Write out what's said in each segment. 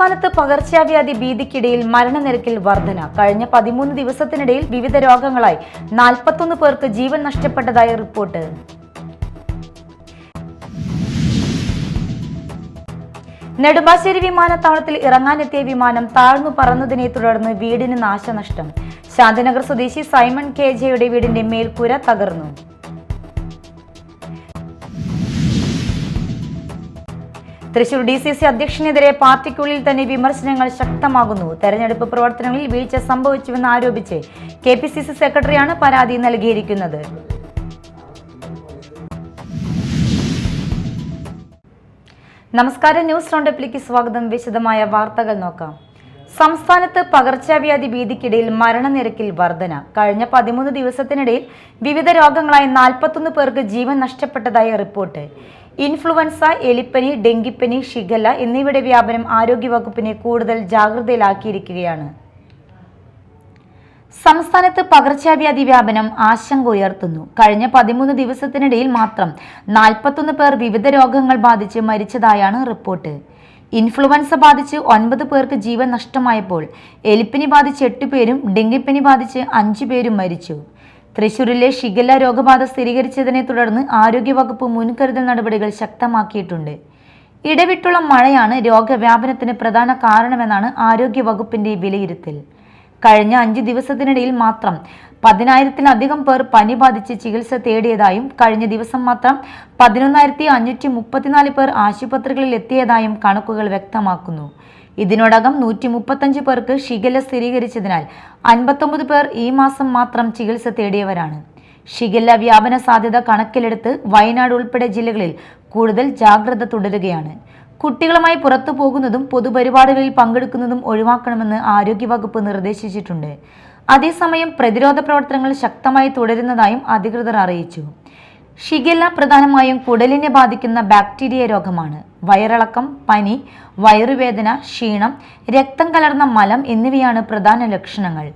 സംസ്ഥാനത്ത് പകർച്ചവ്യാധി ഭീതിക്കിടയിൽ മരണനിരക്കിൽ വർധന. കഴിഞ്ഞ 13 ദിവസത്തിനിടയിൽ വിവിധ രോഗങ്ങളായി 41 പേർക്ക് ജീവൻ നഷ്ടപ്പെട്ടതായി റിപ്പോർട്ട്. നെടുമ്പാശ്ശേരി വിമാനത്താവളത്തിൽ ഇറങ്ങാനെത്തിയ വിമാനം താഴ്ന്നു പറന്നതിനെ തുടർന്ന് വീടിന് നാശനഷ്ടം. ശാന്തിനഗർ സ്വദേശി സൈമൺ കെ.ജെയുടെ വീടിന്റെ മേൽക്കൂര തകർന്നു. തൃശൂർ DCC അധ്യക്ഷനെതിരെ പാർട്ടിക്കുള്ളിൽ തന്നെ വിമർശനങ്ങൾ ശക്തമാകുന്നു. തെരഞ്ഞെടുപ്പ് പ്രവർത്തനങ്ങളിൽ വീഴ്ച സംഭവിച്ചുവെന്ന് ആരോപിച്ച് KPCC സെക്രട്ടറിയാണ് പരാതി നൽകിയിരിക്കുന്നത്. നമസ്കാരം, ന്യൂസ് റൗണ്ടപ്പിലേക്ക് സ്വാഗതം. വിശദമായ വാർത്തകൾ നോക്കാം. സംസ്ഥാനത്ത് പകർച്ചവ്യാധി ഭീതിക്കിടയിൽ മരണനിരക്കിൽ വർധന. കഴിഞ്ഞ 13 ദിവസത്തിനിടയിൽ വിവിധ രോഗങ്ങളായി 41 പേർക്ക് ജീവൻ നഷ്ടപ്പെട്ടതായി റിപ്പോർട്ട്. ഇൻഫ്ലുവൻസ, എലിപ്പനി, ഡെങ്കിപ്പനി, ഷിഗല്ല എന്നിവയുടെ വ്യാപനം ആരോഗ്യവകുപ്പിനെ കൂടുതൽ ജാഗ്രതയിലാക്കിയിരിക്കുകയാണ്. സംസ്ഥാനത്ത് പകർച്ചവ്യാധി വ്യാപനം ആശങ്ക ഉയർത്തുന്നു. കഴിഞ്ഞ 13 ദിവസത്തിനിടയിൽ മാത്രം 41 പേർ വിവിധ രോഗങ്ങൾ ബാധിച്ച് മരിച്ചതായാണ് റിപ്പോർട്ട്. ഇൻഫ്ലുവൻസ ബാധിച്ച് 9 പേർക്ക് ജീവൻ നഷ്ടമായപ്പോൾ എലിപ്പനി ബാധിച്ച് 8 പേരും ഡെങ്കിപ്പനി ബാധിച്ച് 5 പേരും മരിച്ചു. തൃശൂരിലെ ഷിഗല്ല രോഗബാധ സ്ഥിരീകരിച്ചതിനെ തുടർന്ന് ആരോഗ്യവകുപ്പ് മുൻകരുതൽ നടപടികൾ ശക്തമാക്കിയിട്ടുണ്ട്. ഇടവിട്ടുള്ള മഴയാണ് രോഗവ്യാപനത്തിന് പ്രധാന കാരണമെന്നാണ് ആരോഗ്യവകുപ്പിന്റെ വിലയിരുത്തൽ. കഴിഞ്ഞ 5 ദിവസത്തിനിടയിൽ മാത്രം 10,000-ലധികം പേർ പനി ബാധിച്ച് ചികിത്സ തേടിയതായും കഴിഞ്ഞ ദിവസം മാത്രം 11,534 പേർ ആശുപത്രികളിൽ എത്തിയതായും കണക്കുകൾ വ്യക്തമാക്കുന്നു. ഇതിനോടകം 135 പേർക്ക് ഷിഗല്ല സ്ഥിരീകരിച്ചതിനാൽ 59 പേർ ഈ മാസം മാത്രം ചികിത്സ തേടിയവരാണ്. ഷിഗല്ല വ്യാപന സാധ്യത കണക്കിലെടുത്ത് വയനാട് ഉൾപ്പെടെ ജില്ലകളിൽ കൂടുതൽ ജാഗ്രത തുടരുകയാണ്. കുട്ടികളുമായി പുറത്തു പോകുന്നതും പൊതുപരിപാടികളിൽ പങ്കെടുക്കുന്നതും ഒഴിവാക്കണമെന്ന് ആരോഗ്യവകുപ്പ് നിർദ്ദേശിച്ചിട്ടുണ്ട്. അതേസമയം പ്രതിരോധ പ്രവർത്തനങ്ങൾ ശക്തമായി തുടരുന്നതായും അധികൃതർ അറിയിച്ചു. ഷിഗല്ല പ്രധാനമായും കുടലിനെ ബാധിക്കുന്ന ബാക്ടീരിയ രോഗമാണ്. വയറിളക്കം, പനി, വയറുവേദന, ക്ഷീണം, രക്തം കലർന്ന മലം എന്നിവയാണ് പ്രധാന ലക്ഷണങ്ങൾ.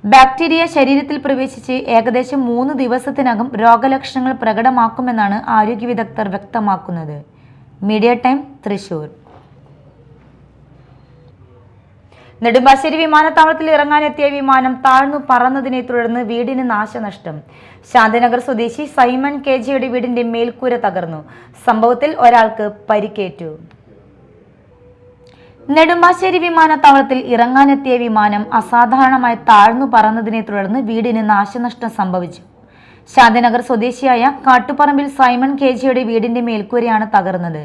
ബാക്ടീരിയ ശരീരത്തിൽ പ്രവേശിച്ച് ഏകദേശം 3 ദിവസത്തിനകം രോഗലക്ഷണങ്ങൾ പ്രകടമാക്കുമെന്നാണ് ആരോഗ്യ വിദഗ്ധർ വ്യക്തമാക്കുന്നത്. Media time, Thrissur. നെടുമ്പാശ്ശേരി വിമാനത്താവളത്തിൽ ഇറങ്ങാനെത്തിയ വിമാനം താഴ്ന്നു പറന്നതിനെ തുടർന്ന് വീടിന് നാശനഷ്ടം. ശാന്തിനഗർ സ്വദേശി സൈമൺ കെ.ജെയുടെ വീടിന്റെ മേൽക്കൂര തകർന്നു. സംഭവത്തിൽ ഒരാൾക്ക് പരിക്കേറ്റു. നെടുമ്പാശ്ശേരി വിമാനത്താവളത്തിൽ ഇറങ്ങാനെത്തിയ വിമാനം അസാധാരണമായി താഴ്ന്നു പറന്നതിനെ തുടർന്ന് വീടിന് നാശനഷ്ടം സംഭവിച്ചു. ശാന്തിനഗർ സ്വദേശിയായ കാട്ടുപറമ്പിൽ സൈമൺ കെ.ജെയുടെ വീടിന്റെ മേൽക്കൂരയാണ് തകർന്നത്.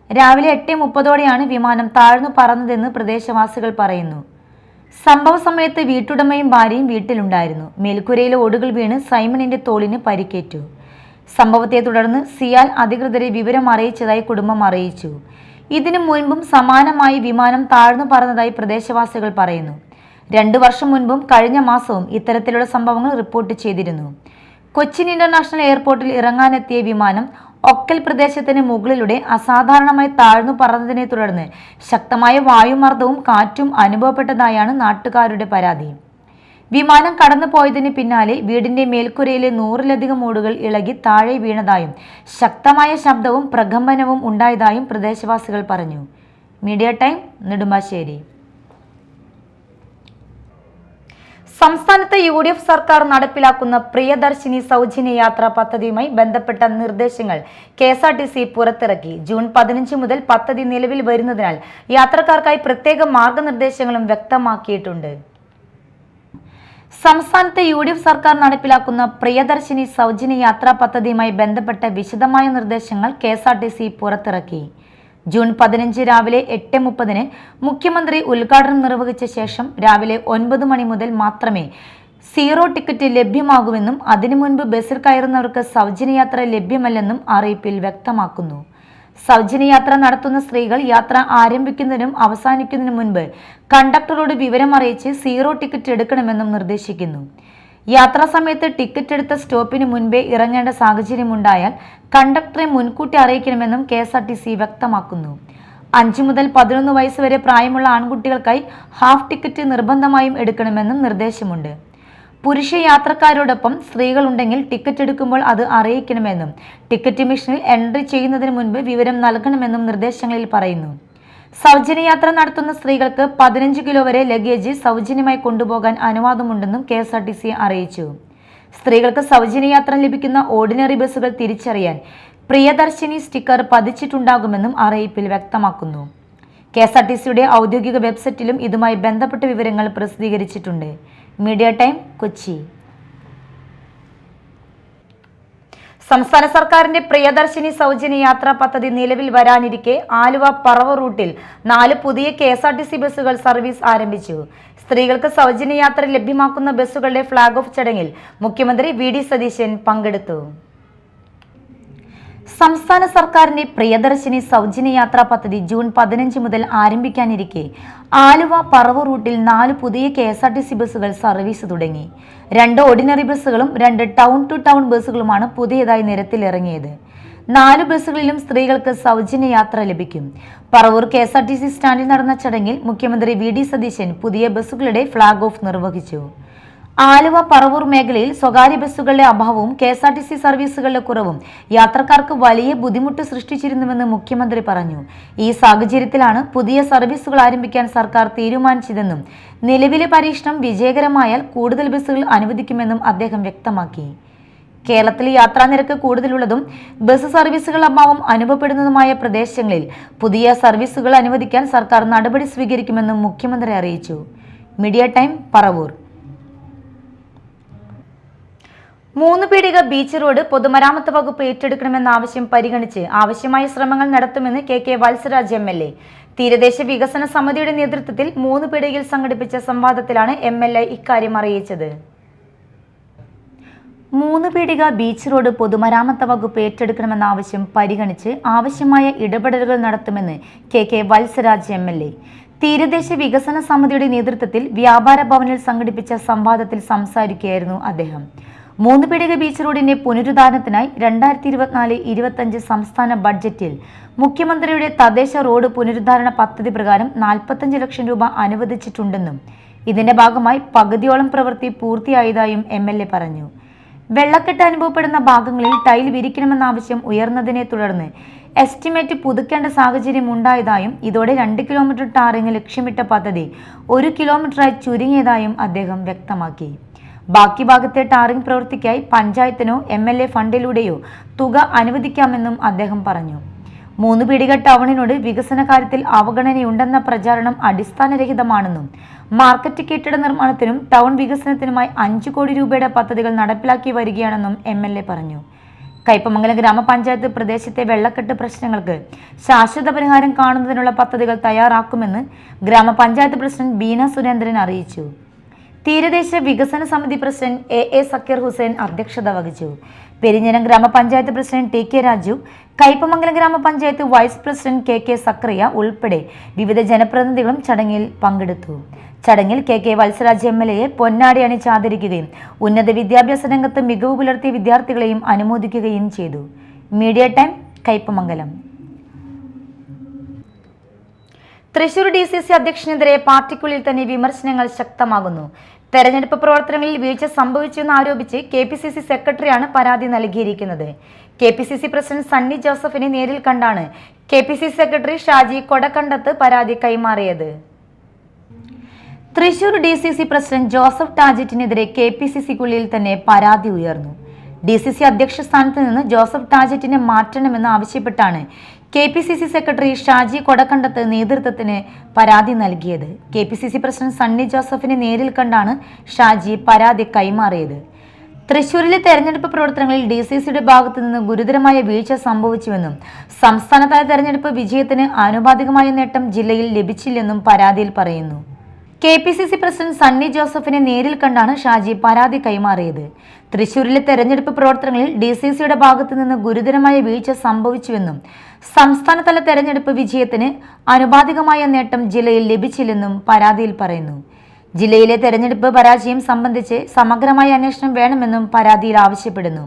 രാവിലെ 8:30ഓടെയാണ് വിമാനം താഴ്ന്നു പറന്നതെന്ന് പ്രദേശവാസികൾ പറയുന്നു. സംഭവ സമയത്ത് വീട്ടുടമയും ഭാര്യയും വീട്ടിലുണ്ടായിരുന്നു. മേൽക്കൂരയിലെ ഓടുകൾ വീണ് സൈമണിന്റെ തോളിന് പരിക്കേറ്റു. സംഭവത്തെ തുടർന്ന് സിയാൽ അധികൃതരെ വിവരം അറിയിച്ചതായി കുടുംബം അറിയിച്ചു. ഇതിനു മുൻപും സമാനമായി വിമാനം താഴ്ന്നു പറന്നതായി പ്രദേശവാസികൾ പറയുന്നു. 2 വർഷം മുൻപും കഴിഞ്ഞ മാസവും ഇത്തരത്തിലുള്ള സംഭവങ്ങൾ റിപ്പോർട്ട് ചെയ്തിരുന്നു. കൊച്ചിൻ ഇന്റർനാഷണൽ എയർപോർട്ടിൽ ഇറങ്ങാനെത്തിയ വിമാനം ഒക്കൽ പ്രദേശത്തിന് മുകളിലൂടെ അസാധാരണമായി താഴ്ന്നു പറന്നതിനെ തുടർന്ന് ശക്തമായ വായുമർദ്ദവും കാറ്റും അനുഭവപ്പെട്ടതായാണ് നാട്ടുകാരുടെ പരാതി. വിമാനം കടന്നു പോയതിന് പിന്നാലെ വീടിന്റെ മേൽക്കൂരയിലെ 100-ലധികം ഓടുകൾ ഇളകി താഴെ വീണതായും ശക്തമായ ശബ്ദവും പ്രകമ്പനവും ഉണ്ടായതായും പ്രദേശവാസികൾ പറഞ്ഞു. Media time, Nedumbassery. സംസ്ഥാനത്ത് UDF സർക്കാർ നടപ്പിലാക്കുന്ന പ്രിയദർശിനി സൗജന്യ യാത്രാ പദ്ധതിയുമായി ബന്ധപ്പെട്ട നിർദ്ദേശങ്ങൾ KSRTC പുറത്തിറക്കി. ജൂൺ 15 മുതൽ പദ്ധതി നിലവിൽ വരുന്നതിനാൽ യാത്രക്കാർക്കായി പ്രത്യേക മാർഗനിർദ്ദേശങ്ങളും വ്യക്തമാക്കിയിട്ടുണ്ട്. സംസ്ഥാനത്ത് UDF സർക്കാർ നടപ്പിലാക്കുന്ന പ്രിയദർശിനി സൗജന്യ യാത്രാ പദ്ധതിയുമായി ബന്ധപ്പെട്ട വിശദമായ നിർദ്ദേശങ്ങൾ KSRTC പുറത്തിറക്കി. ജൂൺ 15 രാവിലെ 8:30 മുഖ്യമന്ത്രി ഉദ്ഘാടനം നിർവഹിച്ച ശേഷം രാവിലെ 9 മണി മുതൽ മാത്രമേ 0 ടിക്കറ്റ് ലഭ്യമാകുമെന്നും അതിനു മുൻപ് ബസ്സിൽ കയറുന്നവർക്ക് സൗജന്യയാത്ര ലഭ്യമല്ലെന്നും അറിയിപ്പിൽ വ്യക്തമാക്കുന്നു. സൗജന്യയാത്ര നടത്തുന്ന സ്ത്രീകൾ യാത്ര ആരംഭിക്കുന്നതിനും അവസാനിക്കുന്നതിനും മുൻപ് കണ്ടക്ടറോട് വിവരം അറിയിച്ച് 0 ടിക്കറ്റ് എടുക്കണമെന്നും നിർദ്ദേശിക്കുന്നു. യാത്രാ സമയത്ത് ടിക്കറ്റ് എടുത്ത സ്റ്റോപ്പിന് മുൻപേ ഇറങ്ങേണ്ട സാഹചര്യമുണ്ടായാൽ കണ്ടക്ടറെ മുൻകൂട്ടി അറിയിക്കണമെന്നും KSRTC വ്യക്തമാക്കുന്നു. 5 മുതൽ 11 വയസ്സ് വരെ പ്രായമുള്ള ആൺകുട്ടികൾക്കായി ഹാഫ് ടിക്കറ്റ് നിർബന്ധമായും എടുക്കണമെന്നും നിർദ്ദേശമുണ്ട്. പുരുഷ യാത്രക്കാരോടൊപ്പം സ്ത്രീകളുണ്ടെങ്കിൽ ടിക്കറ്റ് എടുക്കുമ്പോൾ അത് അറിയിക്കണമെന്നും ടിക്കറ്റ് മെഷീനിൽ എൻട്രി ചെയ്യുന്നതിന് മുൻപ് വിവരം നൽകണമെന്നും നിർദ്ദേശങ്ങളിൽ പറയുന്നു. സൗജന്യയാത്ര നടത്തുന്ന സ്ത്രീകൾക്ക് 15 കിലോ വരെ ലഗേജ് സൗജന്യമായി കൊണ്ടുപോകാൻ അനുവാദമുണ്ടെന്നും KSRTC അറിയിച്ചു. സ്ത്രീകൾക്ക് സൗജന്യയാത്ര ലഭിക്കുന്ന ഓർഡിനറി ബസ്സുകൾ തിരിച്ചറിയാൻ പ്രിയദർശിനി സ്റ്റിക്കർ പതിച്ചിട്ടുണ്ടാകുമെന്നും അറിയിപ്പിൽ വ്യക്തമാക്കുന്നു. KSRTCയുടെ ഔദ്യോഗിക വെബ്സൈറ്റിലും ഇതുമായി ബന്ധപ്പെട്ട വിവരങ്ങൾ പ്രസിദ്ധീകരിച്ചിട്ടുണ്ട്. Media time, Kochi. സംസ്ഥാന സർക്കാരിന്റെ പ്രിയദർശിനി സൗജന്യ യാത്രാ പദ്ധതി നിലവിൽ വരാനിരിക്കെ ആലുവ പറവൂർ റൂട്ടിൽ 4 പുതിയ KSRTC ബസ്സുകൾ സർവീസ് ആരംഭിച്ചു. സ്ത്രീകൾക്ക് സൗജന്യ യാത്ര ലഭ്യമാക്കുന്ന ബസ്സുകളുടെ ഫ്ളാഗ് ഓഫ് ചടങ്ങിൽ മുഖ്യമന്ത്രി VD സതീശൻ പങ്കെടുത്തു. സംസ്ഥാന സർക്കാരിന്റെ പ്രിയദർശിനി സൗജന്യ യാത്രാ പദ്ധതി ജൂൺ 15 മുതൽ ആരംഭിക്കാനിരിക്കെ ആലുവ പറവൂർ റൂട്ടിൽ 4 പുതിയ KSRTC ബസ്സുകൾ സർവീസ് തുടങ്ങി. 2 ഓർഡിനറി ബസ്സുകളും 2 ടൗൺ ടു ടൗൺ ബസ്സുകളുമാണ് പുതിയതായി നിരത്തിലിറങ്ങിയത്. 4 ബസ്സുകളിലും സ്ത്രീകൾക്ക് സൗജന്യ യാത്ര ലഭിക്കും. പറവൂർ KSRTC സ്റ്റാൻഡിൽ നടന്ന ചടങ്ങിൽ മുഖ്യമന്ത്രി VD സതീശൻ പുതിയ ബസ്സുകളുടെ ഫ്ളാഗ് ഓഫ് നിർവഹിച്ചു. ആലുവ പറവൂർ മേഖലയിൽ സ്വകാര്യ ബസ്സുകളുടെ അഭാവവും KSRTC സർവീസുകളുടെ കുറവും യാത്രക്കാർക്ക് വലിയ ബുദ്ധിമുട്ട് സൃഷ്ടിച്ചിരുന്നുവെന്ന് മുഖ്യമന്ത്രി പറഞ്ഞു. ഈ സാഹചര്യത്തിലാണ് പുതിയ സർവീസുകൾ ആരംഭിക്കാൻ സർക്കാർ തീരുമാനിച്ചതെന്നും നിലവിലെ പരീക്ഷണം വിജയകരമായാൽ കൂടുതൽ ബസ്സുകൾ അനുവദിക്കുമെന്നും അദ്ദേഹം വ്യക്തമാക്കി. കേരളത്തിൽ യാത്രാനിരക്ക് കൂടുതലുള്ളതും ബസ് സർവീസുകൾ അഭാവം അനുഭവപ്പെടുന്നതുമായ പ്രദേശങ്ങളിൽ പുതിയ സർവീസുകൾ അനുവദിക്കാൻ സർക്കാർ നടപടി സ്വീകരിക്കുമെന്നും മുഖ്യമന്ത്രി അറിയിച്ചു. Media time, Paravur. 3 പീടിക ബീച്ച് റോഡ് പൊതുമരാമത്ത് വകുപ്പ് ഏറ്റെടുക്കണമെന്ന ആവശ്യം പരിഗണിച്ച് ആവശ്യമായ ശ്രമങ്ങൾ നടത്തുമെന്ന് KK വത്സരാജ് MLA. തീരദേശ വികസന സമിതിയുടെ നേതൃത്വത്തിൽ 3 പീടികയിൽ സംഘടിപ്പിച്ച സംവാദത്തിലാണ് MLA ഇക്കാര്യം അറിയിച്ചത്. 3 പീടിക ബീച്ച് റോഡ് പൊതുമരാമത്ത് വകുപ്പ് ഏറ്റെടുക്കണമെന്ന ആവശ്യം പരിഗണിച്ച് ആവശ്യമായ ഇടപെടലുകൾ നടത്തുമെന്ന് KK വത്സരാജ് MLA. തീരദേശ വികസന സമിതിയുടെ നേതൃത്വത്തിൽ വ്യാപാര ഭവനിൽ സംഘടിപ്പിച്ച സംവാദത്തിൽ സംസാരിക്കുകയായിരുന്നു അദ്ദേഹം. 3 പീടിക ബീച്ച് റോഡിന്റെ പുനരുദ്ധാരണത്തിനായി 2024-25 സംസ്ഥാന ബഡ്ജറ്റിൽ മുഖ്യമന്ത്രിയുടെ തദ്ദേശ റോഡ് പുനരുദ്ധാരണ പദ്ധതി പ്രകാരം 45 ലക്ഷം രൂപ അനുവദിച്ചിട്ടുണ്ടെന്നും ഇതിന്റെ ഭാഗമായി പകുതിയോളം പ്രവൃത്തി പൂർത്തിയായതായും MLA പറഞ്ഞു. വെള്ളക്കെട്ട് അനുഭവപ്പെടുന്ന ഭാഗങ്ങളിൽ ടൈൽ വിരിക്കണമെന്ന ആവശ്യം ഉയർന്നതിനെ തുടർന്ന് എസ്റ്റിമേറ്റ് പുതുക്കേണ്ട സാഹചര്യം ഉണ്ടായതായും ഇതോടെ 2 കിലോമീറ്റർ ടാറിംഗ് ലക്ഷ്യമിട്ട പദ്ധതി 1 കിലോമീറ്ററായി ചുരുങ്ങിയതായും അദ്ദേഹം വ്യക്തമാക്കി. ബാക്കി ഭാഗത്തെ ടാറിംഗ് പ്രവൃത്തിക്കായി പഞ്ചായത്തിനോ MLA ഫണ്ടിലൂടെയോ തുക അനുവദിക്കാമെന്നും അദ്ദേഹം പറഞ്ഞു. 3 പീടിക ടൗണിനോട് വികസന കാര്യത്തിൽ അവഗണനയുണ്ടെന്ന പ്രചാരണം അടിസ്ഥാനരഹിതമാണെന്നും മാർക്കറ്റ് കെട്ടിട നിർമ്മാണത്തിനും ടൗൺ വികസനത്തിനുമായി 5 കോടി രൂപയുടെ പദ്ധതികൾ നടപ്പിലാക്കി വരികയാണെന്നും MLA പറഞ്ഞു. കയ്പമംഗലം ഗ്രാമപഞ്ചായത്ത് പ്രദേശത്തെ വെള്ളക്കെട്ട് പ്രശ്നങ്ങൾക്ക് ശാശ്വത പരിഹാരം കാണുന്നതിനുള്ള പദ്ധതികൾ തയ്യാറാക്കുമെന്ന് ഗ്രാമപഞ്ചായത്ത് പ്രസിഡന്റ് ബീന സുരേന്ദ്രൻ അറിയിച്ചു. തീരദേശ വികസന സമിതി പ്രസിഡന്റ് AA സക്കീർ ഹുസൈൻ അധ്യക്ഷത വഹിച്ചു. പെരിഞ്ഞനം ഗ്രാമപഞ്ചായത്ത് പ്രസിഡന്റ് TK രാജു, കയ്പമംഗലം ഗ്രാമപഞ്ചായത്ത് വൈസ് പ്രസിഡന്റ് KK സക്രിയ ഉൾപ്പെടെ വിവിധ ജനപ്രതിനിധികളും ചടങ്ങിൽ പങ്കെടുത്തു. ചടങ്ങിൽ KK വത്സരാജ് MLAയെ പൊന്നാടി അണിച്ച് ആദരിക്കുകയും ഉന്നത വിദ്യാഭ്യാസ രംഗത്ത് മികവ് പുലർത്തിയ വിദ്യാർത്ഥികളെയും അനുമോദിക്കുകയും ചെയ്തു. Media time, Kaipamangalam. Thrissur DCC അധ്യക്ഷനെതിരെ പാർട്ടിക്കുള്ളിൽ തന്നെ വിമർശനങ്ങൾ ശക്തമാകുന്നു. തെരഞ്ഞെടുപ്പ് പ്രവർത്തനങ്ങളിൽ വീഴ്ച സംഭവിച്ചുവെന്ന് ആരോപിച്ച് KPCC സെക്രട്ടറിയാണ് പരാതി നൽകിയിരിക്കുന്നത്. KPCC പ്രസിഡന്റ് സണ്ണി ജോസഫിനെ നേരിൽ കണ്ടാണ് KPCC സെക്രട്ടറി ഷാജി കൊടക്കണ്ടത്ത് പരാതി കൈമാറിയത്. തൃശൂർ DCC പ്രസിഡന്റ് ജോസഫ് ടാജറ്റിനെതിരെ KPCCക്കുള്ളിൽ തന്നെ പരാതി ഉയർന്നു. DCC അധ്യക്ഷ സ്ഥാനത്ത് നിന്ന് ജോസഫ് ടാജറ്റിനെ മാറ്റണമെന്ന് ആവശ്യപ്പെട്ടാണ് KPCC സെക്രട്ടറി ഷാജി കൊടക്കണ്ടത്ത് നേതൃത്വത്തിന് പരാതി നൽകിയത്. KPCC പ്രസിഡന്റ് സണ്ണി ജോസഫിനെ നേരിൽ കണ്ടാണ് ഷാജി പരാതി കൈമാറിയത്. തൃശൂരിലെ തെരഞ്ഞെടുപ്പ് പ്രവർത്തനങ്ങളിൽ DCCയുടെ ഭാഗത്തു നിന്ന് ഗുരുതരമായ വീഴ്ച സംഭവിച്ചുവെന്നും സംസ്ഥാനതല തെരഞ്ഞെടുപ്പ് വിജയത്തിന് ആനുപാതികമായ നേട്ടം ജില്ലയിൽ ലഭിച്ചില്ലെന്നും പരാതിയിൽ പറയുന്നു. KPCC പ്രസിഡന്റ് സണ്ണി ജോസഫിനെ നേരിൽ കണ്ടാണ് ഷാജി പരാതി കൈമാറിയത്. തൃശൂരിലെ തെരഞ്ഞെടുപ്പ് പ്രവർത്തനങ്ങളിൽ DCCയുടെ ഭാഗത്തു നിന്ന് ഗുരുതരമായ വീഴ്ച സംഭവിച്ചുവെന്നും സംസ്ഥാനതല തെരഞ്ഞെടുപ്പ് വിജയത്തിന് ആനുപാതികമായ നേട്ടം ജില്ലയിൽ ലഭിച്ചില്ലെന്നും പരാതിയിൽ പറയുന്നു. ജില്ലയിലെ തെരഞ്ഞെടുപ്പ് പരാജയം സംബന്ധിച്ച് സമഗ്രമായ അന്വേഷണം വേണമെന്നും പരാതിയിൽ ആവശ്യപ്പെടുന്നു.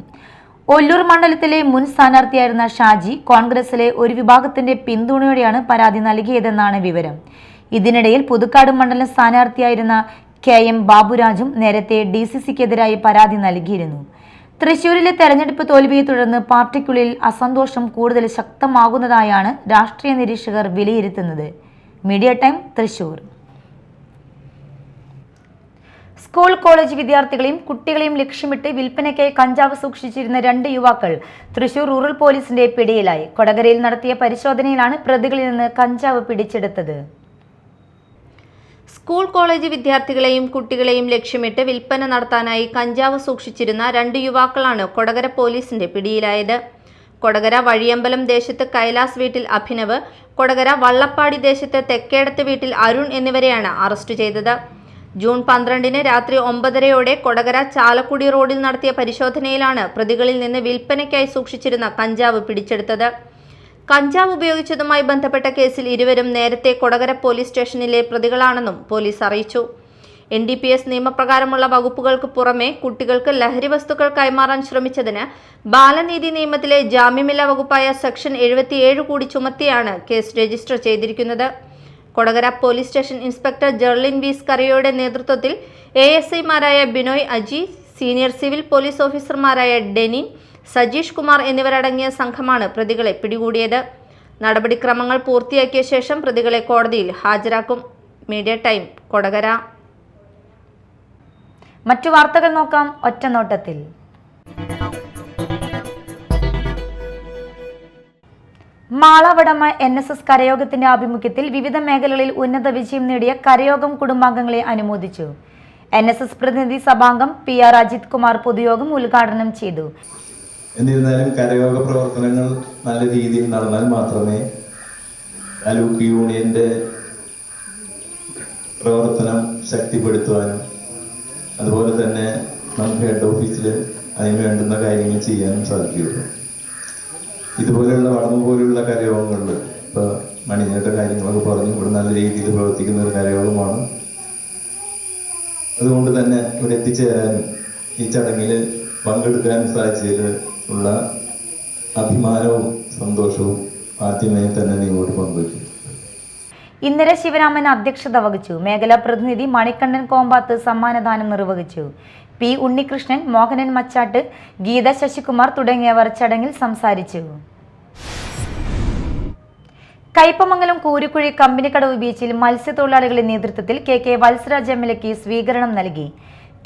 ഒല്ലൂർ മണ്ഡലത്തിലെ മുൻ സ്ഥാനാർത്ഥിയായിരുന്ന ഷാജി കോൺഗ്രസിലെ ഒരു വിഭാഗത്തിന്റെ പിന്തുണയോടെയാണ് പരാതി നൽകിയതെന്നാണ് വിവരം. ഇതിനിടയിൽ പുതുക്കാട് മണ്ഡലം സ്ഥാനാർത്ഥിയായിരുന്ന KM ബാബുരാജും നേരത്തെ DCCക്കെതിരായി പരാതി നൽകിയിരുന്നു. തൃശൂരിലെ തെരഞ്ഞെടുപ്പ് തോൽവിയെ തുടർന്ന് പാർട്ടിക്കുള്ളിൽ അസന്തോഷം കൂടുതൽ ശക്തമാകുന്നതായാണ് രാഷ്ട്രീയ നിരീക്ഷകർ വിലയിരുത്തുന്നത്. Media time Thrissur. School college വിദ്യാർത്ഥികളെയും കുട്ടികളെയും ലക്ഷ്യമിട്ട് വിൽപ്പനയ്ക്കായി കഞ്ചാവ് സൂക്ഷിച്ചിരുന്ന 2 യുവാക്കൾ തൃശൂർ റൂറൽ പോലീസിന്റെ പിടിയിലായി. കൊടകരയിൽ നടത്തിയ പരിശോധനയിലാണ് പ്രതികളിൽ നിന്ന് കഞ്ചാവ് പിടിച്ചെടുത്തത്. സ്കൂൾ കോളേജ് വിദ്യാർത്ഥികളെയും കുട്ടികളെയും ലക്ഷ്യമിട്ട് വിൽപ്പന നടത്താനായി കഞ്ചാവ് സൂക്ഷിച്ചിരുന്ന 2 യുവാക്കളാണ് കൊടകര പോലീസിന്റെ പിടിയിലായത്. കൊടകര വഴിയമ്പലം ദേശത്ത് കൈലാസ് വീട്ടിൽ അഭിനവ്, കൊടകര വള്ളപ്പാടി ദേശത്ത് തെക്കേടത്ത് വീട്ടിൽ അരുൺ എന്നിവരെയാണ് അറസ്റ്റ് ചെയ്തത്. ജൂൺ 12 രാത്രി 9:30 കൊടകര ചാലക്കുടി റോഡിൽ നടത്തിയ പരിശോധനയിലാണ് പ്രതികളിൽ നിന്ന് വിൽപ്പനയ്ക്കായി സൂക്ഷിച്ചിരുന്ന കഞ്ചാവ് പിടിച്ചെടുത്തത്. കഞ്ചാവ് ഉപയോഗിച്ചതുമായി ബന്ധപ്പെട്ട കേസിൽ ഇരുവരും നേരത്തെ കൊടകര പോലീസ് സ്റ്റേഷനിലെ പ്രതികളാണെന്നും പോലീസ് അറിയിച്ചു. NDPS നിയമപ്രകാരമുള്ള വകുപ്പുകൾക്ക് പുറമെ കുട്ടികൾക്ക് ലഹരി വസ്തുക്കൾ കൈമാറാൻ ശ്രമിച്ചതിന് ബാലനീതി നിയമത്തിലെ ജാമ്യമില്ലാ വകുപ്പായ സെക്ഷൻ 77 കൂടി ചുമത്തിയാണ് കേസ് രജിസ്റ്റർ ചെയ്തിരിക്കുന്നത്. Kodakara police station inspector Jerlin V സ്കറിയോയുടെ നേതൃത്വത്തിൽ ASI-മാരായ Binoy Aji, senior civil police ഓഫീസർമാരായ ഡെനിൻ, സജീഷ് കുമാർ എന്നിവരടങ്ങിയ സംഘമാണ് പ്രതികളെ പിടികൂടിയത്. നടപടിക്രമങ്ങൾ പൂർത്തിയാക്കിയ ശേഷം പ്രതികളെ കോടതിയിൽ ഹാജരാക്കും. Media time Kodakara. മറ്റു വാർത്തകൾ നോക്കാം ഒറ്റനോട്ടത്തിൽ. മാളവടമ NSS കരയോഗത്തിന്റെ ആഭിമുഖ്യത്തിൽ വിവിധ മേഖലകളിൽ ഉന്നത വിജയം നേടിയ കരയോഗം കുടുംബാംഗങ്ങളെ അനുമോദിച്ചു. NSS പ്രതിനിധി സഭാംഗം PR അജിത് കുമാർ പൊതുയോഗം ഉദ്ഘാടനം ചെയ്തു. എന്നിരുന്നാലും കരയോഗ പ്രവർത്തനങ്ങൾ നല്ല രീതിയിൽ നടന്നാൽ മാത്രമേ താലൂക്ക് യൂണിയന്റെ പ്രവർത്തനം ശക്തിപ്പെടുത്തുവാനും അതുപോലെ തന്നെ നമുക്ക് ഹെഡ് ഓഫീസിൽ അതിന് വേണ്ടുന്ന കാര്യങ്ങൾ ചെയ്യാനും സാധിക്കുകയുള്ളൂ. ഇതുപോലെയുള്ള വടമ പോലെയുള്ള കരയോഗങ്ങളിൽ ഇപ്പോൾ മണിഞ്ഞേട്ട കാര്യങ്ങളൊക്കെ പറഞ്ഞു ഇവിടെ നല്ല രീതിയിൽ പ്രവർത്തിക്കുന്ന ഒരു കരയോഗമാണ്. അതുകൊണ്ട് തന്നെ ഇവിടെ എത്തിച്ചേരാനും ഈ ചടങ്ങിൽ പങ്കെടുക്കാനും സാധിച്ചതിൽ ഉള്ള അഭിമാനവും സന്തോഷവും ആദ്യമേ തന്നെ നിങ്ങളോട് പങ്കുവയ്ക്കും. ഇന്നലെ ശിവരാമൻ അധ്യക്ഷത വഹിച്ചു. മേഖലാ പ്രതിനിധി മണികണ്ഠൻ കോമ്പാത്ത് സമ്മാനദാനം നിർവഹിച്ചു. P. ഉണ്ണികൃഷ്ണൻ, മോഹനൻ മച്ചാട്ട്, ഗീത ശശികുമാർ തുടങ്ങിയവർ ചടങ്ങിൽ സംസാരിച്ചു. കയ്പമംഗലം കൂരിക്കുഴി കമ്പനിക്കടവ് ബീച്ചിൽ മത്സ്യത്തൊഴിലാളികളുടെ നേതൃത്വത്തിൽ KK വത്സരാജ് MLAക്ക് സ്വീകരണം നൽകി.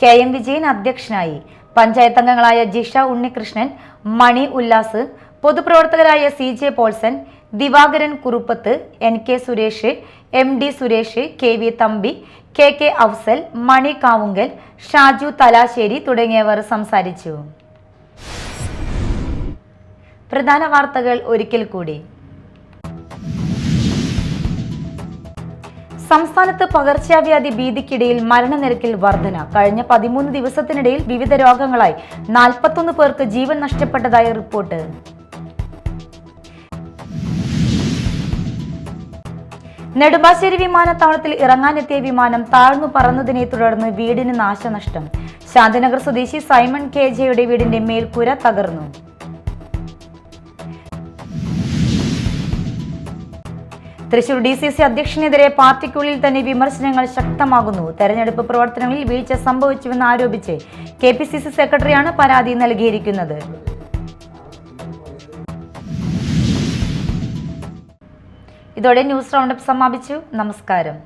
KM വിജയൻ അധ്യക്ഷനായി. പഞ്ചായത്ത് അംഗങ്ങളായ ജിഷ ഉണ്ണികൃഷ്ണൻ, മണി Ullas, പൊതുപ്രവർത്തകരായ CJ Paulson, Divakaran Kuruppath, NK Suresh, MD Suresh, KV Thampi, KK Afsal, മണി കാവുങ്കൽ, ഷാജു തലാശ്ശേരി തുടങ്ങിയവർ സംസാരിച്ചു. പ്രധാന വാർത്തകൾ ഒരിക്കൽ കൂടി. സംസ്ഥാനത്ത് പകർച്ചവ്യാധി ഭീതിക്കിടയിൽ മരണനിരക്കിൽ വർധന. കഴിഞ്ഞ 13 ദിവസത്തിനിടയിൽ വിവിധ രോഗങ്ങളായി 41 പേർക്ക് ജീവൻ നഷ്ടപ്പെട്ടതായി റിപ്പോർട്ട്. നെടുമ്പാശ്ശേരി വിമാനത്താവളത്തിൽ ഇറങ്ങാനെത്തിയ വിമാനം താഴ്ന്നു പറന്നതിനെ തുടർന്ന് വീടിന് നാശനഷ്ടം. ശാന്തിനഗർ സ്വദേശി സൈമൺ KJയുടെ വീടിന്റെ മേൽക്കൂര തകർന്നു. തൃശൂർ DCC അധ്യക്ഷനെതിരെ പാർട്ടിക്കുള്ളിൽ തന്നെ വിമർശനങ്ങൾ ശക്തമാകുന്നു. തെരഞ്ഞെടുപ്പ് പ്രവർത്തനങ്ങളിൽ വീഴ്ച സംഭവിച്ചുവെന്ന് ആരോപിച്ച് KPCC സെക്രട്ടറിയാണ് പരാതി നൽകിയിരിക്കുന്നത്. ഇതോടെ ന്യൂസ് റൗണ്ടപ്പ് സമാപിച്ചു. നമസ്കാരം.